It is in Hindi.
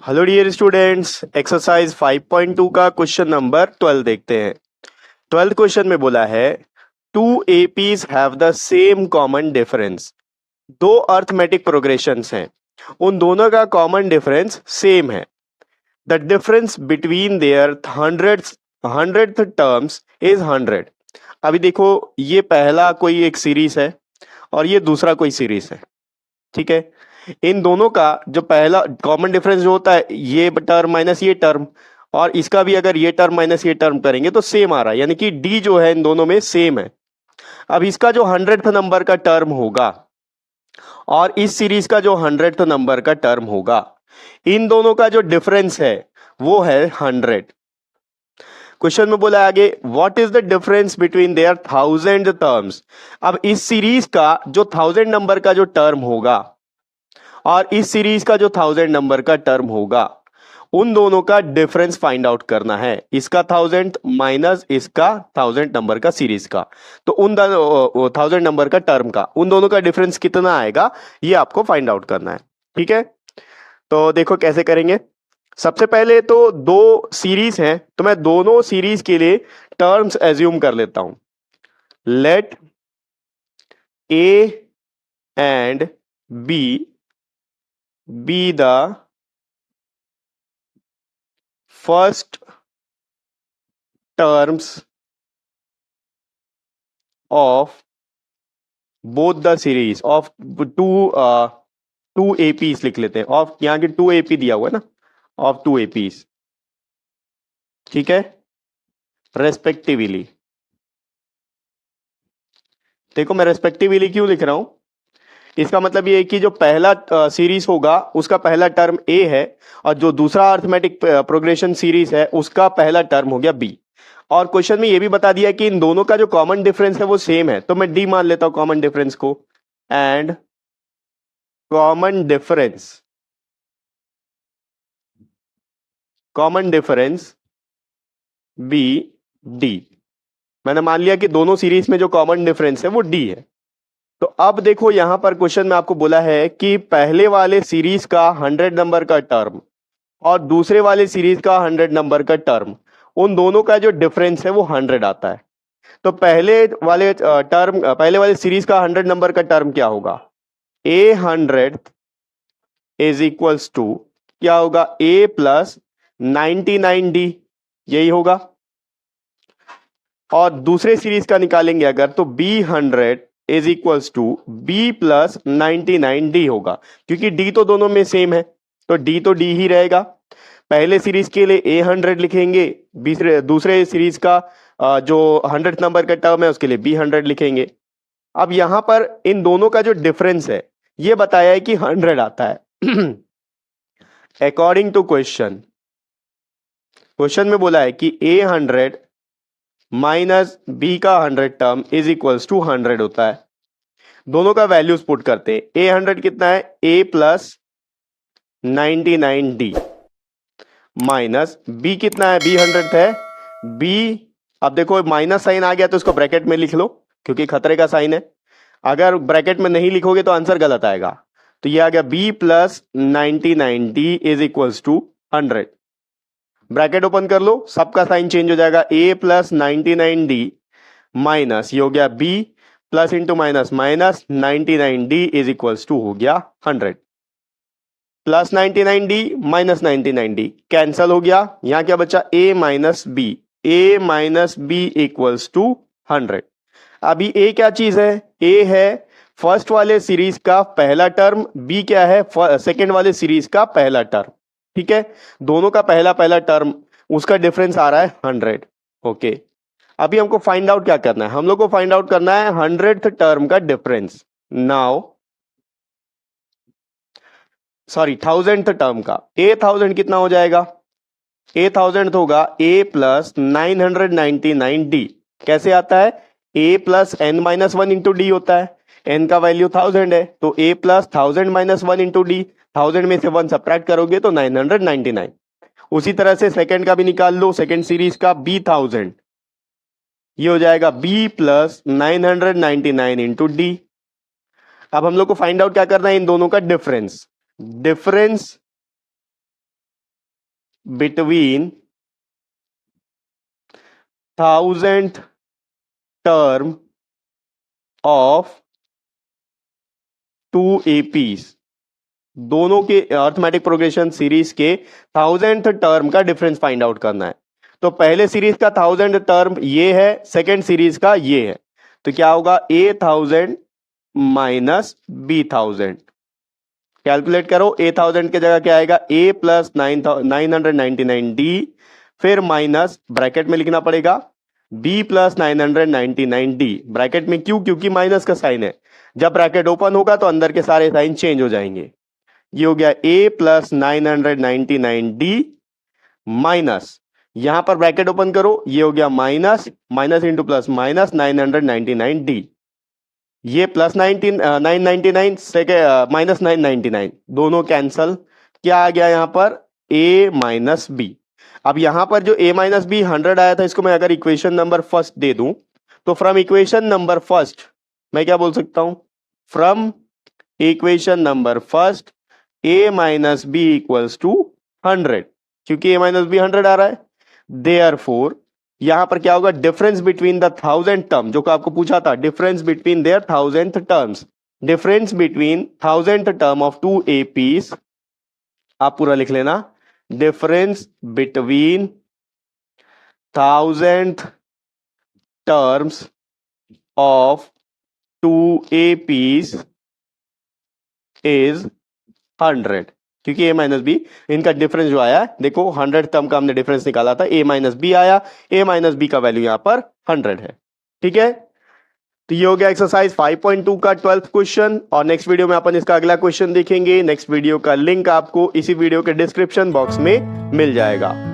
हेलो डियर स्टूडेंट्स, एक्सरसाइज 5.2 का क्वेश्चन नंबर 12 देखते हैं। 12th क्वेश्चन में बोला है two APs have the same common difference. दो अर्थमेटिक प्रोग्रेशंस हैं, उन दोनों का कॉमन डिफरेंस सेम है। The difference between their hundred terms is 100। अभी देखो, ये पहला कोई एक सीरीज है और ये दूसरा कोई सीरीज है, ठीक है। इन दोनों का जो पहला कॉमन डिफरेंस जो होता है, ये टर्म माइनस ये टर्म, और इसका भी अगर ये टर्म माइनस ये टर्म करेंगे तो सेम आ रहा है, यानी कि डी जो है इन दोनों में सेम है। अब इसका जो 100th नंबर का टर्म होगा और इस सीरीज का जो 100th नंबर का टर्म होगा, इन दोनों का जो डिफरेंस है वो है 100। क्वेश्चन में बोला आगे, what is the difference between there 1000 terms. अब इस सीरीज का जो 1000 नंबर का जो टर्म होगा और इस सीरीज का जो 1000 नंबर का टर्म होगा, उन दोनों का डिफरेंस फाइंड आउट करना है। इसका 1000 माइनस इसका 1000 नंबर का सीरीज का, तो उन 1000 नंबर का टर्म का उन दोनों का डिफरेंस कितना आएगा, ये आपको फाइंड आउट करना है, ठीक है। तो देखो कैसे करेंगे। सबसे पहले तो दो सीरीज हैं, तो मैं दोनों सीरीज के लिए टर्म्स एज्यूम कर लेता हूं। Let A and B be the first terms of both the series of two APs लिख लेते हैं। ऑफ यहां के 2 एपी दिया हुआ है ना, ऑफ 2 एपीज, ठीक है, रेस्पेक्टिवली। देखो मैं रेस्पेक्टिवली क्यों लिख रहा हूं, इसका मतलब ये है कि जो पहला सीरीज होगा उसका पहला टर्म ए है और जो दूसरा अर्थमेटिक प्रोग्रेशन सीरीज है उसका पहला टर्म हो गया बी। और क्वेश्चन में ये भी बता दिया कि इन दोनों का जो कॉमन डिफरेंस है वो सेम है, तो मैं डी मान लेता हूं कॉमन डिफरेंस को। And common difference be D. मैंने मान लिया कि दोनों सीरीज में जो कॉमन डिफरेंस है वो डी है। तो अब देखो यहां पर क्वेश्चन में आपको बोला है कि पहले वाले सीरीज का 100 नंबर का टर्म और दूसरे वाले सीरीज का 100 नंबर का टर्म, उन दोनों का जो डिफरेंस है वो 100 आता है। तो पहले वाले सीरीज का 100 नंबर का टर्म क्या होगा, ए 100 इज इक्वल्स टू क्या होगा, ए प्लस 99D, यही होगा। और दूसरे सीरीज का निकालेंगे अगर, तो B 100 is equals to B plus 99D होगा, क्योंकि डी तो दोनों में सेम है, तो डी ही रहेगा। पहले सीरीज के लिए ए 100 लिखेंगे, दूसरे सीरीज का जो 100th नंबर का टर्म है उसके लिए बी 100 लिखेंगे। अब यहां पर इन दोनों का जो डिफरेंस है ये बताया है कि 100 आता है। अकॉर्डिंग टू क्वेश्चन में बोला है कि ए 100 माइनस बी का 100 टर्म इज इक्वल्स टू 100 होता है। दोनों का वैल्यूज पुट करते हैं। ए 100 कितना है, A plus 99D minus B कितना है, बी 100 है, बी, अब देखो माइनस साइन आ गया तो इसको ब्रैकेट में लिख लो क्योंकि खतरे का साइन है। अगर ब्रैकेट में नहीं लिखोगे तो आंसर गलत आएगा। तो ये आ गया B plus 99D is equals to 100। Bracket open कर लो, सबका साइन चेंज हो जाएगा, ए प्लस 99D माइनस ये हो गया B plus into minus minus 99D is equals to हो गया 100। Plus 99D minus 99D cancel हो गया, यहां क्या बचा, ए माइनस बी इक्वल्स टू 100। अभी ए क्या चीज है, ए है फर्स्ट वाले सीरीज का पहला टर्म, बी क्या है सेकेंड वाले सीरीज का पहला टर्म, ठीक है। दोनों का पहला पहला टर्म, उसका डिफरेंस आ रहा है 100। ओके, अभी हमको फाइंड आउट क्या करना है, हम लोग को फाइंड आउट करना है 100th टर्म का difference. Now sorry 1000th term का, ए 1000 कितना हो जाएगा, ए 1000 होगा ए प्लस 999D। कैसे आता है, A plus n minus 1 into D होता है, n का वैल्यू 1000 है, तो a plus 1000 minus 1 into D, 1000 में से 1 सब्ट्रैक्ट करोगे तो 999। उसी तरह से सेकंड का भी निकाल लो, सेकंड सीरीज का b 1000, ये हो जाएगा b प्लस 999 इंटू डी। अब हम लोग को फाइंड आउट क्या करना है, इन दोनों का difference between 1000th term of 2 APs। दोनों के अर्थमेटिक प्रोग्रेशन सीरीज के 1000th टर्म का डिफरेंस फाइंड आउट करना है। तो पहले सीरीज का 1000th टर्म ये है, सेकेंड सीरीज का ये है, तो क्या होगा A1000 माइनस B1000। कैलकुलेट करो, A1000 की जगह क्या आएगा A प्लस 999D, फिर माइनस ब्रैकेट में लिखना पड़ेगा B प्लस 999D, ब्रैकेट में क्यों? क्योंकि माइनस का साइन है, जब ब्रैकेट ओपन होगा तो अंदर के सारे साइन चेंज हो जाएंगे। ये हो गया A प्लस 999D माइनस, यहां पर ब्रैकेट ओपन करो, ये हो गया minus, minus into plus minus 999D, ये प्लस 999 सेकेंड माइनस 999, दोनों कैंसल। क्या आ गया यहां पर? A minus B. अब यहां पर जो A माइनस बी 100 आया था, इसको मैं अगर इक्वेशन नंबर फर्स्ट दे दूं तो फ्रॉम इक्वेशन नंबर फर्स्ट मैं क्या बोल सकता हूं? From equation number first A minus B equals to 100, क्योंकि A माइनस बी 100 आ रहा है। देयरफॉर यहां पर क्या होगा? डिफरेंस बिटवीन द 1000 टर्म, जो कि आपको पूछा था, difference between there 1000th terms, difference between 1000th term of 2 APs, आप पूरा लिख लेना, difference between 1000th terms of 2 APs is 100, क्योंकि A माइनस बी इनका डिफरेंस जो आया, देखो 100 टर्म का हमने डिफरेंस निकाला था, A माइनस बी आया, A माइनस बी का वैल्यू यहां पर 100 है। ठीक है, तो ये हो गया एक्सरसाइज 5.2 का 12th क्वेश्चन, और नेक्स्ट वीडियो में अपन इसका अगला क्वेश्चन देखेंगे। नेक्स्ट वीडियो का लिंक आपको इसी वीडियो के डिस्क्रिप्शन बॉक्स में मिल जाएगा।